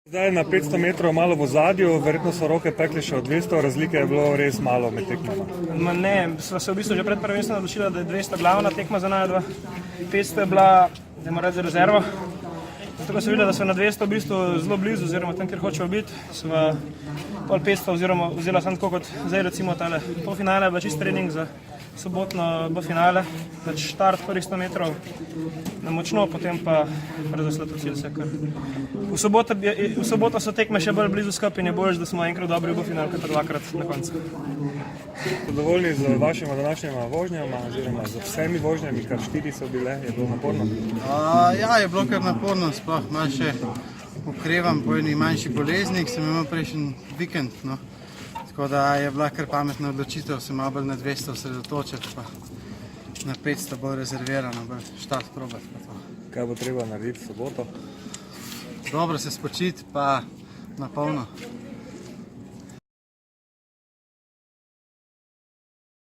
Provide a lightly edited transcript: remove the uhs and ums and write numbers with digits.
Zdaj na 500 metrov malo v ozadju, verjetno so roke pekle še od 200, razlike je bilo res malo med tekmama. Ne, sva se v bistvu že pred prvenstvom odločila, da je 200 glavna tekma za naju dva. 500 je bila, da moramo reči, za rezervo. Tako se vidi, da smo na 200 v bistvu zelo blizu, oziroma tam, kjer hočemo biti. Sva pol 500 oziroma vzela sem tako kot zdaj recimo tale polfinale, bila čist trening za sobotno bo finale. Pač štart prvih 100 metrov na močno, potem pa predvsem cilj se kar. V soboto so tekme še bolj blizu skupaj in je bolj, da smo enkrat dobri v final, kot dvakrat na koncu. Ste zadovoljni z vašima današnjima vožnjama, oziroma z vsemi vožnjami, kar 4 so bile, je bilo naporno? Ja, je bilo kar naporno, sploh malo še okrevam po eni manjši bolezni, ki sem imel prejšnji vikend. No. Tako da je bila kar pametna odločitev, se malo bolj na 200 osredotočiti, pa na 500 bolj rezervirano, bolj štart probati. Kaj bo treba narediti v soboto? Dobro se spočiti, pa na polno.